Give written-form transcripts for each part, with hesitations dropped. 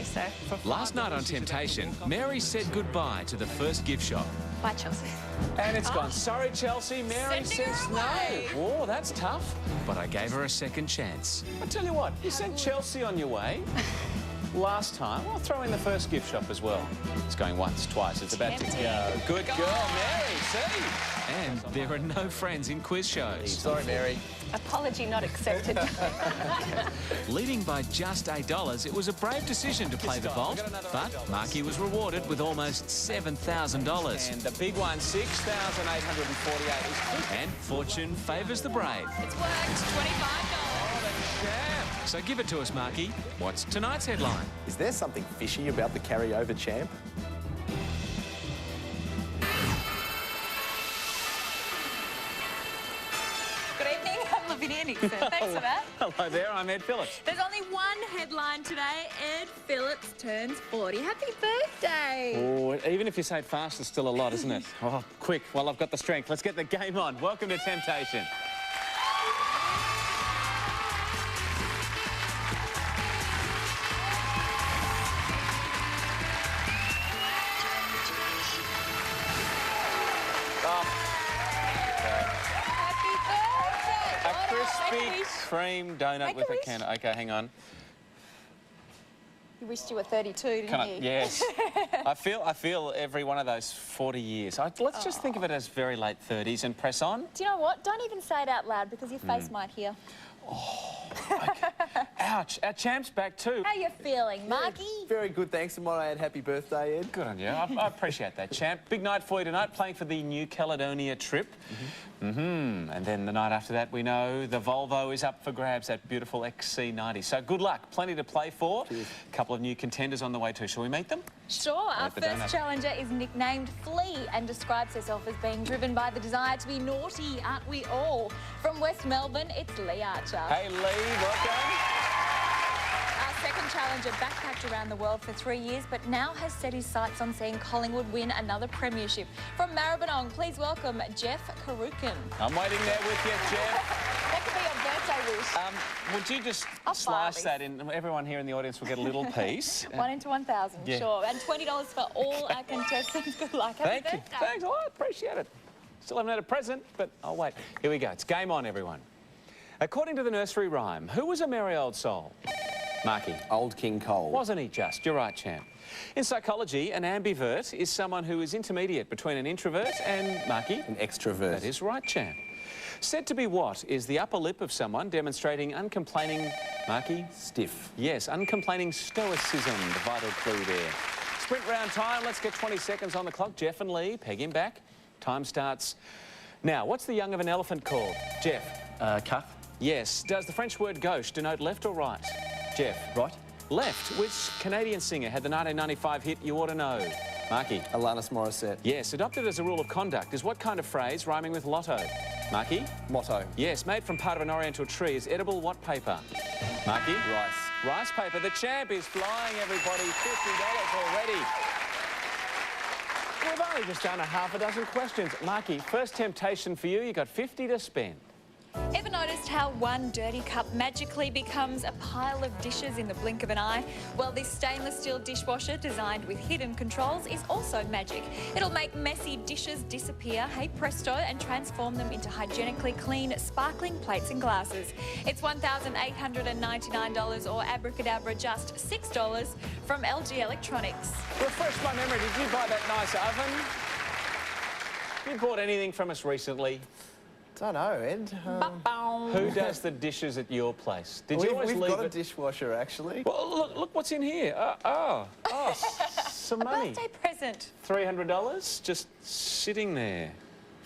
so... Last night on Temptation, Mary said goodbye to the first gift shop. Bye, Chelsea. And it's gone. Sorry, Chelsea. Mary says no. Oh, that's tough. But I gave her a second chance. I tell you what, you sent Chelsea on your way last time. I'll throw in the first gift shop as well. It's going once, twice. It's about to go. Good girl, Mary. See? And there are no friends in quiz shows. Sorry, Mary. Apology not accepted. Leading by just $8, it was a brave decision to play the vault, but Marky was rewarded with almost $7,000. And the big one, $6,848. And fortune favours the brave. It's worked. $25. So give it to us, Marky. What's tonight's headline? Is there something fishy about the carryover champ? Good evening, I'm Lavinia Nixon. Thanks for that. Hello there, I'm Ed Phillips. There's only one headline today. Ed Phillips turns 40. Happy birthday. Oh, even if you say it fast, it's still a lot, isn't it? Oh, quick, well, I've got the strength. Let's get the game on. Welcome to Temptation. Krispy Kreme donut with a candle. Okay, hang on. You wished you were 32, didn't you? Yes. I feel every one of those 40 years. Let's just think of it as very late 30s and press on. Do you know what? Don't even say it out loud because your face might hear. Oh, okay. Ouch. Our champ's back too. How you feeling, Marky? Very good, thanks. And my happy birthday, Ed. Good on you. I appreciate that, champ. Big night for you tonight, playing for the New Caledonia trip. And then the night after that, we know the Volvo is up for grabs, that beautiful XC90. So good luck. Plenty to play for. Cheers. A couple of new contenders on the way too. Shall we meet them? Sure. Our first challenger is nicknamed Flea and describes herself as being driven by the desire to be naughty, aren't we all? From West Melbourne, it's Lee Archer. Hey, Lee, welcome. Our second challenger backpacked around the world for 3 years, but now has set his sights on seeing Collingwood win another premiership. From Maribyrnong, please welcome Jeff Karukin. I'm waiting there with you, Jeff. That could be your birthday wish. Would you just I'll slice fire that in? Everyone here in the audience will get a little piece. 1 into 1,000, Yeah. sure. And $20 for all our contestants. Good luck. Happy Thank you. birthday. Thanks a lot. Appreciate it. Still haven't had a present, but I'll wait. Here we go. It's game on, everyone. According to the nursery rhyme, who was a merry old soul? Marky. Old King Cole. Wasn't he just? You're right, champ. In psychology, an ambivert is someone who is intermediate between an introvert and, Marky? An extrovert. That is right, champ. Said to be what is the upper lip of someone demonstrating uncomplaining, Marky? Stiff. Yes, uncomplaining stoicism, the vital clue there. Sprint round time, let's get 20 seconds on the clock. Jeff and Lee, peg him back. Time starts now. What's the young of an elephant called? Jeff? Cuff. Yes. Does the French word gauche denote left or right? Jeff? Right. Left. Which Canadian singer had the 1995 hit You Ought to Know? Marky? Alanis Morissette. Yes. Adopted as a rule of conduct is what kind of phrase rhyming with lotto? Marky? Motto. Yes. Made from part of an oriental tree is edible what paper? Marky? Rice. Rice paper. The champ is flying, everybody. $50 already. We've only just done a half a dozen questions. Marky, first temptation for you. You got 50 to spend. Ever noticed how one dirty cup magically becomes a pile of dishes in the blink of an eye? Well, this stainless steel dishwasher designed with hidden controls is also magic. It'll make messy dishes disappear, hey presto, and transform them into hygienically clean, sparkling plates and glasses. It's $1,899 or abracadabra just $6 from LG Electronics. Refresh my memory, did you buy that nice oven? You bought anything from us recently? Don't know, Ed. Who does the dishes at your place? Did you always We've leave got a it? dishwasher, actually. Well, look what's in here. Some money. Birthday present. $300 just sitting there.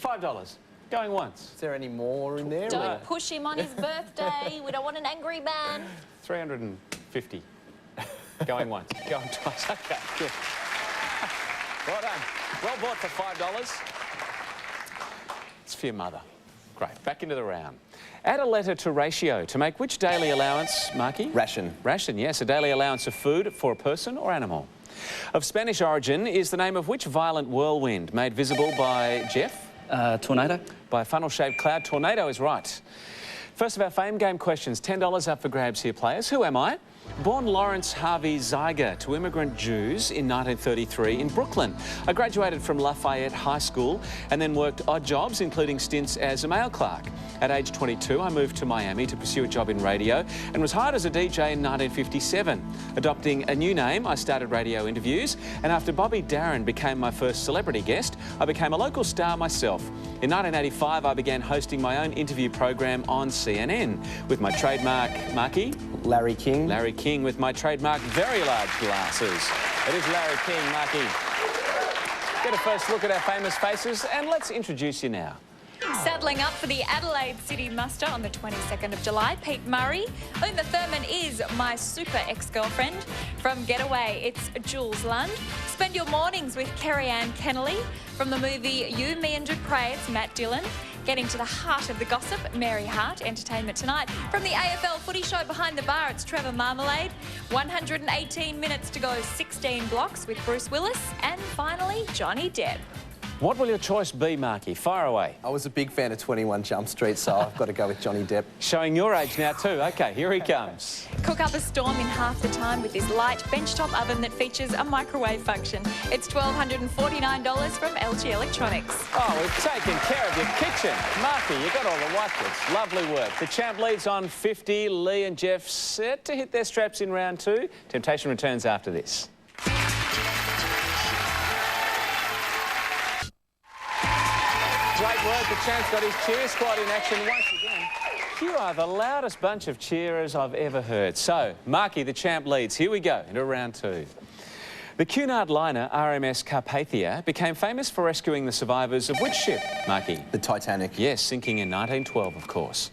$5 going once. Is there any more in there? Don't push him on his birthday. We don't want an angry man. 350 going once, going twice. Okay, good. Well done. Well bought for $5. It's for your mother. Great. Back into the round. Add a letter to ratio to make which daily allowance, Marky? Ration. Ration, yes. A daily allowance of food for a person or animal. Of Spanish origin is the name of which violent whirlwind made visible by Jeff? Tornado. By a funnel-shaped cloud. Tornado is right. First of our fame game questions. $10 up for grabs here, players. Who am I? Born Lawrence Harvey Zeiger to immigrant Jews in 1933 in Brooklyn. I graduated from Lafayette High School and then worked odd jobs, including stints as a mail clerk. At age 22, I moved to Miami to pursue a job in radio and was hired as a DJ in 1957. Adopting a new name, I started radio interviews, and after Bobby Darin became my first celebrity guest, I became a local star myself. In 1985, I began hosting my own interview program on CNN with my trademark marquee. Larry King. Larry King with my trademark very large glasses. It is Larry King, marquee. Get a first look at our famous faces and let's introduce you now. Saddling up for the Adelaide City Muster on the 22nd of July, Pete Murray. Uma Thurman is my super ex-girlfriend. From Getaway, it's Jules Lund. Spend your mornings with Kerry-Anne Kennelly. From the movie You, Me and Dupre, it's Matt Dillon. Getting to the heart of the gossip, Mary Hart, Entertainment Tonight. From the AFL Footy Show Behind the Bar, it's Trevor Marmalade. 118 minutes to go, 16 blocks with Bruce Willis. And finally, Johnny Depp. What will your choice be, Marky? Fire away. I was a big fan of 21 Jump Street, so I've got to go with Johnny Depp. Showing your age now too. OK, here he comes. Cook up a storm in half the time with this light benchtop oven that features a microwave function. It's $1,249 from LG Electronics. Oh, we've taken care of your kitchen. Marky, you got all the white goods. Lovely work. The champ leads on 50. Lee and Jeff set to hit their straps in round 2. Temptation returns after this. Great work. The champ's got his cheer squad in action once again. You are the loudest bunch of cheerers I've ever heard. So, Marky, the champ leads. Here we go into round 2. The Cunard liner RMS Carpathia became famous for rescuing the survivors of which ship, Marky? The Titanic. Yes, sinking in 1912, of course.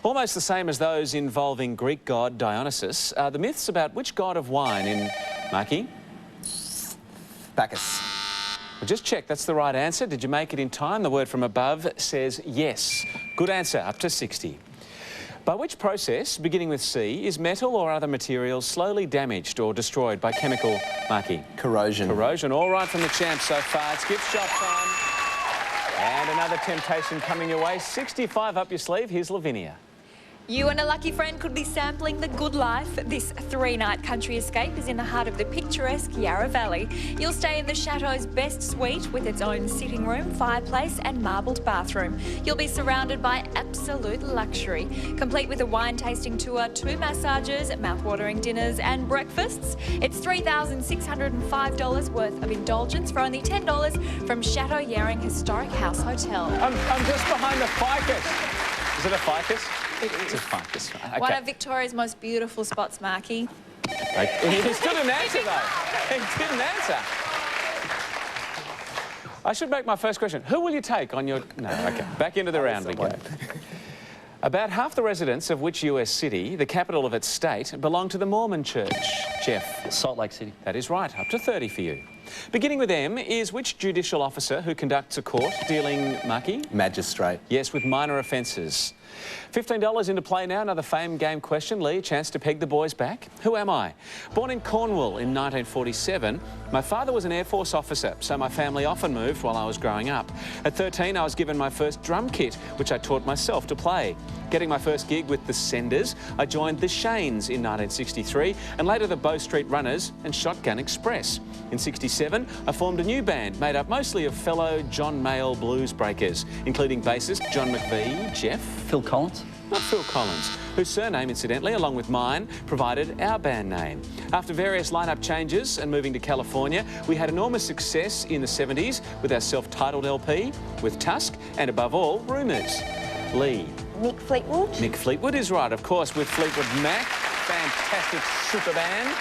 Almost the same as those involving Greek god Dionysus are the myths about which god of wine in... Marky? Bacchus. Well, just check, that's the right answer. Did you make it in time? The word from above says yes. Good answer, up to 60. By which process, beginning with C, is metal or other materials slowly damaged or destroyed by chemical, Marky? Corrosion. Corrosion, all right from the champ so far. It's gift shop time. And another temptation coming your way. 65 up your sleeve. Here's Lavinia. You and a lucky friend could be sampling the good life. This 3-night country escape is in the heart of the picturesque Yarra Valley. You'll stay in the Chateau's best suite with its own sitting room, fireplace and marbled bathroom. You'll be surrounded by absolute luxury, complete with a wine tasting tour, 2 massages, mouth-watering dinners and breakfasts. It's $3,605 worth of indulgence for only $10 from Chateau Yering Historic House Hotel. I'm just behind the ficus. Is it a ficus? It's a ficus. Okay. One of Victoria's most beautiful spots, Marky. Right. He still didn't answer, though. He didn't answer. I should make my first question. Who will you take on your... No, OK. Back into the round we go. About half the residents of which US city, the capital of its state, belong to the Mormon Church? Jeff? Salt Lake City. That is right. Up to 30 for you. Beginning with M is which judicial officer who conducts a court dealing, Marky? Magistrate. Yes, with minor offences. $15 into play now, another fame game question. Lee, a chance to peg the boys back. Who am I? Born in Cornwall in 1947, my father was an Air Force officer, so my family often moved while I was growing up. At 13, I was given my first drum kit, which I taught myself to play. Getting my first gig with the Senders, I joined the Shanes in 1963, and later the Bow Street Runners and Shotgun Express. In 67, I formed a new band made up mostly of fellow John Mayall blues breakers, including bassist John McVie, Jeff... Phil Collins. Not Phil Collins, whose surname, incidentally, along with mine, provided our band name. After various lineup changes and moving to California, we had enormous success in the 70s with our self-titled LP, with Tusk, and above all, Rumours. Lee. Mick Fleetwood. Mick Fleetwood is right, of course, with Fleetwood Mac. Fantastic super band.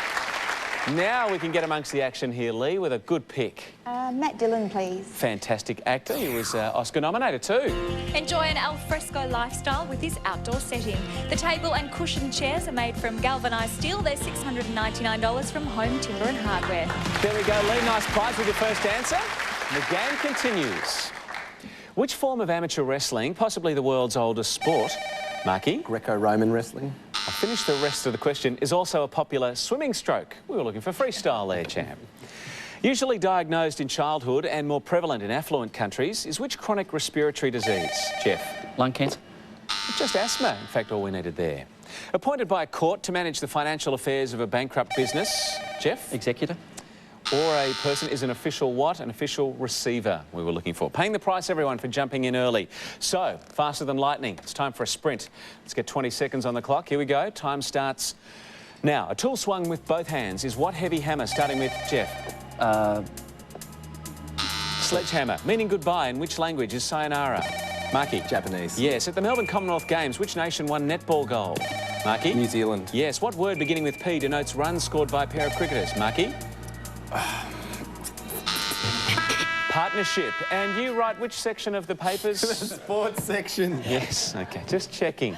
Now we can get amongst the action here, Lee, with a good pick. Matt Dillon, please. Fantastic actor. He was Oscar nominated too. Enjoy an alfresco lifestyle with this outdoor setting. The table and cushion chairs are made from galvanised steel. They're $699 from Home Timber and Hardware. There we go, Lee. Nice prize with your first answer. The game continues. Which form of amateur wrestling, possibly the world's oldest sport, Marky? Greco-Roman wrestling. I'll finish the rest of the question. Is also a popular swimming stroke. We were looking for freestyle there, champ. Usually diagnosed in childhood and more prevalent in affluent countries is which chronic respiratory disease, Jeff? Lung cancer. Just asthma, in fact, all we needed there. Appointed by a court to manage the financial affairs of a bankrupt business. Jeff? Executor. Or a person is an official what? An official receiver we were looking for. Paying the price, everyone, for jumping in early. So, faster than lightning. It's time for a sprint. Let's get 20 seconds on the clock. Here we go. Time starts now. A tool swung with both hands is what heavy hammer? Starting with Jeff. Sledgehammer. Meaning goodbye in which language is sayonara? Marky. Japanese. Yes. At the Melbourne Commonwealth Games, which nation won netball gold? Marky. New Zealand. Yes. What word beginning with P denotes runs scored by a pair of cricketers? Marky. Partnership. And you write which section of the papers? The sports section. Yes, OK, just checking.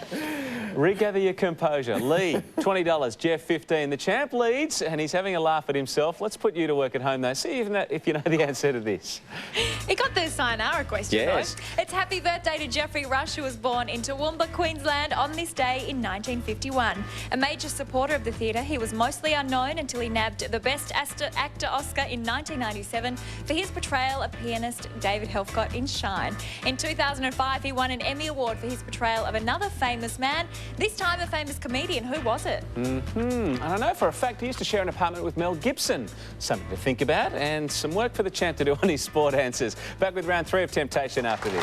Regather your composure. Lee, $20. Jeff, 15. The champ leads, and he's having a laugh at himself. Let's put you to work at home, though. See if you know the answer to this. He got the sayonara question, yes. though. It's happy birthday to Geoffrey Rush, who was born in Toowoomba, Queensland on this day in 1951. A major supporter of the theatre, he was mostly unknown until he nabbed the Best Actor Oscar in 1997 for his portrayal of pianist David Helfgott in Shine. In 2005, he won an Emmy Award for his portrayal of another famous man, this time a famous comedian. Who was it? And I know for a fact he used to share an apartment with Mel Gibson. Something to think about and some work for the champ to do on his sport answers. Back with round 3 of Temptation after this.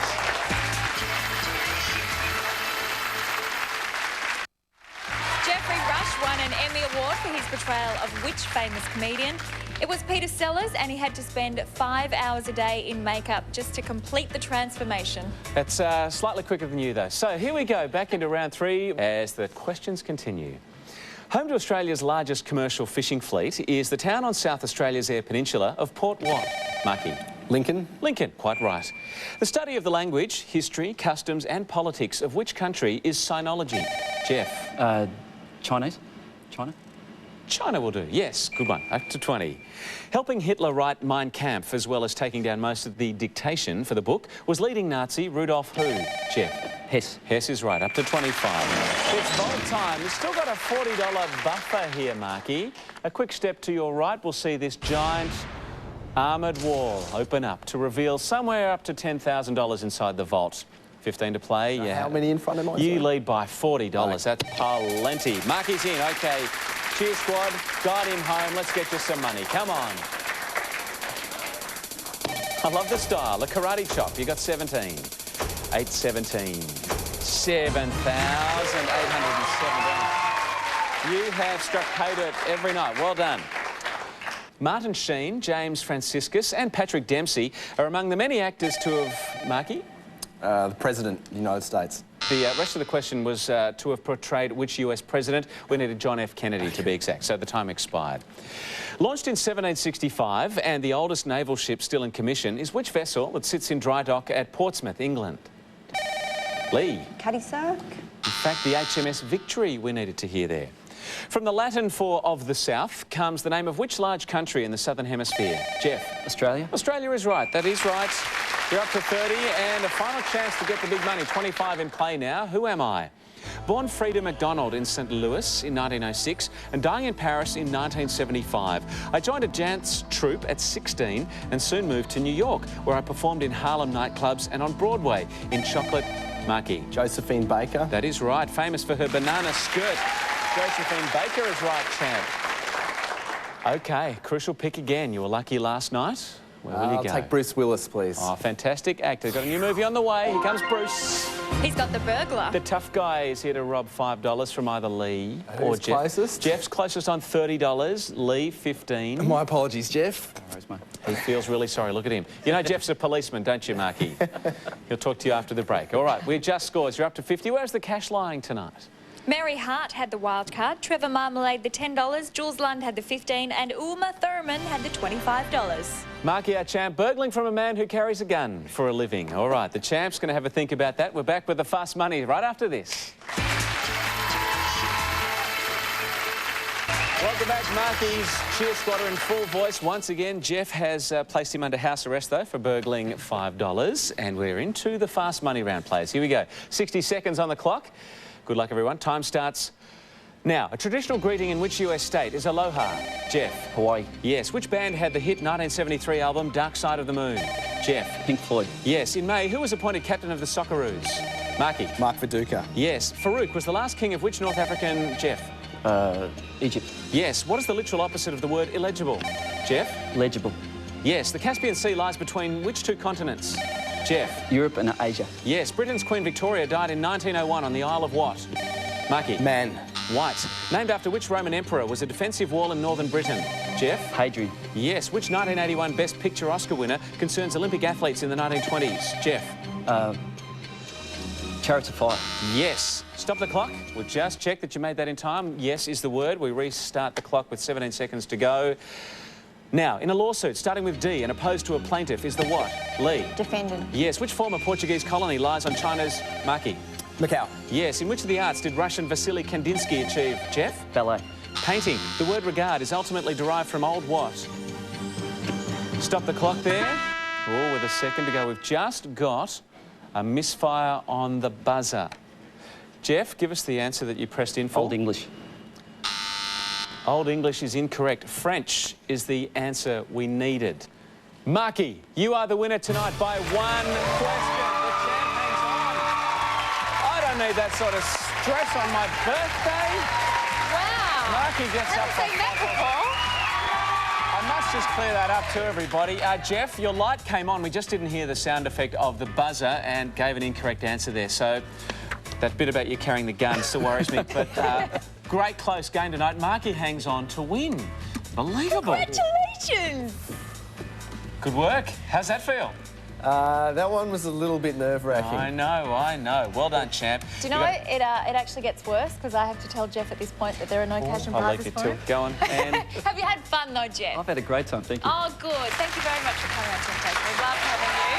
Geoffrey Rush won an Emmy Award for his portrayal of which famous comedian? It was Peter Sellers, and he had to spend 5 hours a day in makeup just to complete the transformation. That's slightly quicker than you, though. So here we go, back into round 3 as the questions continue. Home to Australia's largest commercial fishing fleet is the town on South Australia's Eyre Peninsula of Port what? Marky. Lincoln. Lincoln, quite right. The study of the language, history, customs and politics of which country is sinology? Jeff. Chinese. China. China will do, yes, good one, up to 20. Helping Hitler write Mein Kampf, as well as taking down most of the dictation for the book, was leading Nazi Rudolf who? Jeff. Hess. Hess is right, up to 25. It's vote time. You've still got a $40 buffer here, Marky. A quick step to your right, we'll see this giant armoured wall open up to reveal somewhere up to $10,000 inside the vault. 15 to play, yeah. How many in front of You lead by $40. Right. That's plenty. Marky's in, OK. Cheers, squad. Guide him home. Let's get you some money. Come on. I love the style. The karate chop. You got 17. 817. 7,817. You have struck pay dirt every night. Well done. Martin Sheen, James Franciscus and Patrick Dempsey are among the many actors to have... Marky? The President of the United States. The rest of the question was to have portrayed which US president. We needed John F. Kennedy to be exact, so the time expired. Launched in 1765 and the oldest naval ship still in commission is which vessel that sits in dry dock at Portsmouth, England? Lee. Cuddy Sark. In fact, the HMS Victory we needed to hear there. From the Latin for of the South comes the name of which large country in the Southern Hemisphere? Jeff. Australia. Australia is right. That is right. You're up to 30 and a final chance to get the big money. 25 in play now. Who am I? Born Frida MacDonald in St Louis in 1906 and dying in Paris in 1975. I joined a dance troupe at 16 and soon moved to New York, where I performed in Harlem nightclubs and on Broadway in Chocolate. Marky. Josephine Baker. That is right. Famous for her banana skirt. Josephine Baker is right, champ. OK, crucial pick again. You were lucky last night. Where will you go? I'll take Bruce Willis, please. Oh, fantastic actor. Got a new movie on the way. Here comes Bruce. He's got the burglar. The tough guy is here to rob $5 from either Lee or Jeff. Closest? Jeff's closest on $30. Lee, 15. My apologies, Jeff. No worries, mate. He feels really sorry. Look at him. You know Jeff's a policeman, don't you, Marky? He'll talk to you after the break. All right, we adjust scores. You're up to 50. Where's the cash lying tonight? Mary Hart had the wild card, Trevor Marmalade the $10, Jules Lund had the 15 and Uma Thurman had the $25. Marky, our champ, burgling from a man who carries a gun for a living. All right, the champ's going to have a think about that. We're back with the fast money right after this. Welcome back, Marky's cheer squatter in full voice. Once again, Jeff has placed him under house arrest, though, for burgling $5. And we're into the fast money round, players. Here we go. 60 seconds on the clock. Good luck, everyone. Time starts now. A traditional greeting in which US state is aloha? Jeff. Hawaii. Yes. Which band had the hit 1973 album Dark Side of the Moon? Jeff. Pink Floyd. Yes. In May, who was appointed captain of the Socceroos? Marky. Mark Viduka. Yes. Farouk was the last king of which North African, Jeff? Egypt. Yes. What is the literal opposite of the word illegible? Jeff? Legible. Yes. The Caspian Sea lies between which two continents? Jeff? Europe and Asia. Yes. Britain's Queen Victoria died in 1901 on the Isle of what? Marky? Man. White. Named after which Roman emperor was a defensive wall in northern Britain? Jeff? Hadrian. Yes. Which 1981 Best Picture Oscar winner concerns Olympic athletes in the 1920s? Jeff? Chariots of Fire. Yes. Stop the clock. We'll just check that you made that in time. Yes is the word. We restart the clock with 17 seconds to go. Now, in a lawsuit starting with D and opposed to a plaintiff is the what? Lee. Defendant. Yes. Which former Portuguese colony lies on China's Marky? Macau. Yes. In which of the arts did Russian Vasily Kandinsky achieve? Jeff? Ballet. Painting. The word regard is ultimately derived from old what? Stop the clock there. Oh, with a second to go. We've just got a misfire on the buzzer. Jeff, give us the answer that you pressed in for. Old English. Old English is incorrect. French is the answer we needed. Marky, you are the winner tonight by one question. The champ hangs on. I don't need that sort of stress on my birthday. Wow. Marky gets up. Haven't seen that before. I must just clear that up to everybody. Jeff, your light came on. We just didn't hear the sound effect of the buzzer and gave an incorrect answer there. So that bit about you carrying the gun still worries me. But great close game tonight. Marky hangs on to win. Believable. Congratulations. Good work. How's that feel? That one was a little bit nerve-wracking. I know. Well done, champ. Do you know it actually gets worse because I have to tell Jeff at this point that there are no cash and I'll prizes leave you for to him. it. Go on. And Have you had fun though, Jeff? I've had a great time, thank you. Oh, good. Thank you very much for coming on Temptation. We love having you.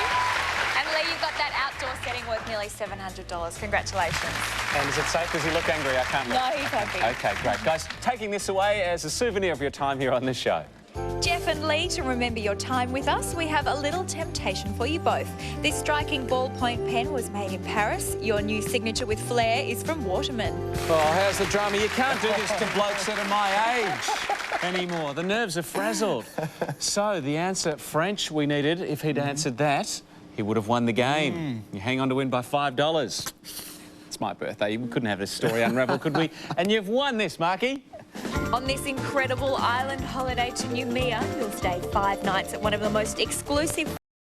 And Lee, you got that outdoor setting worth nearly $700. Congratulations. and is it safe? Does he look angry? I can't look. No, he's happy. OK, great. Guys, taking this away as a souvenir of your time here on this show. Jeff and Lee, to remember your time with us, we have a little temptation for you both. This striking ballpoint pen was made in Paris. Your new signature with flair is from Waterman. Oh, how's the drama? You can't do this to blokes that are my age anymore. The nerves are frazzled. So, the answer, French, we needed. If he'd answered that, he would have won the game. You hang on to win by $5. It's my birthday. We couldn't have this story unravel, could we? And you've won this, Marky. On this incredible island holiday to Noumea, you'll stay 5 nights at one of the most exclusive